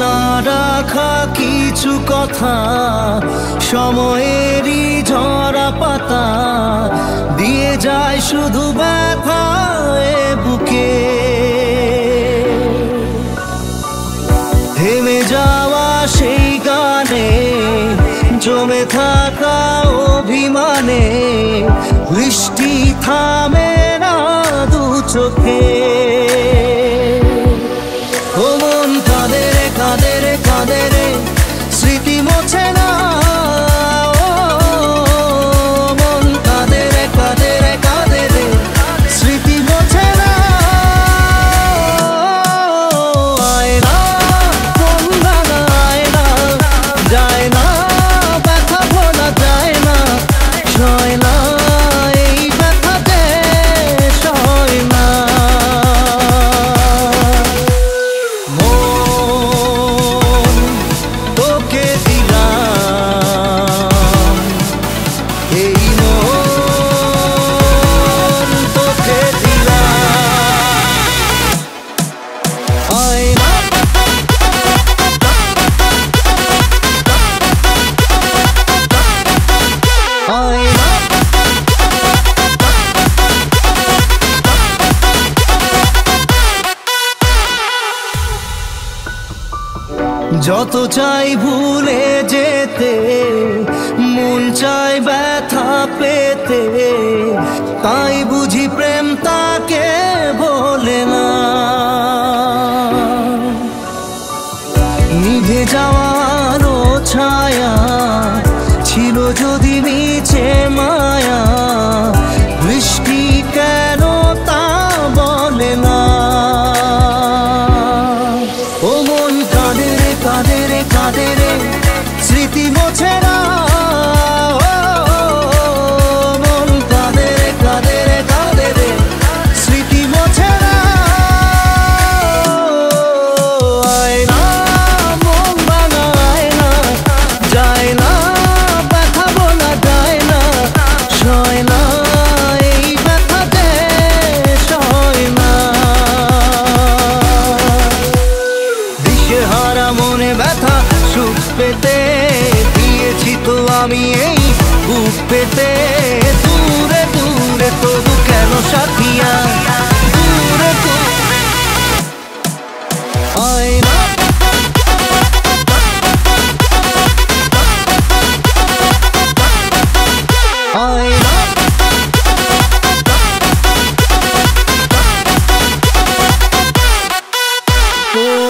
না রাখা কিছু কথা সময়েরই ঝরা পাতা দিয়ে যায় শুধু ব্যথা এ বুকে। থেমে যাওয়া সেই গানে জমে থাকা অভিমানে বৃষ্টি থামে না দু চোখে। ও মন কাঁদে রে কাঁদে রে কাঁদে রে স্মৃতি মোছে না। ও মন কাঁদে রে কাঁদে রে কাঁদে রে স্মৃতি মোছে না। আয়না মন ভাঙা আয়না যায় না, ব্যথা ভোলা যায় না, সয় না এই ব্যথাতে সয় না। তোকে দিলাম এই মন, তোকে দিলাম। আয়না আয়না যত চাই ভুলে যেতে মন চাই ব্যথা পেতে, তাই বুঝি প্রেম তাকে বলে না। নিভে যাওয়ার ছায়া ছিল যদি নিচে মায়া, বৃষ্টি কেন তা বলে না। ও মন কাঁদে রে কাঁদে রে কাঁদে রে স্মৃতি মোছে না। ও মন কাঁদে রে কাঁদে রে কাঁদে রে স্মৃতি মোছে না। আয়না মন ভাঙা আয়না যায় না, ব্যথা বলা যায় না, সয় না এই ব্যথাতে সয় না। দিশেহারা মনে ব্যথা সুখ পেতে দিয়েছি তো আমি এই বুক পেতে। দূরে দূরে তবু কেন সাথিয়া দূরে দূরে। আয়না আয়না ও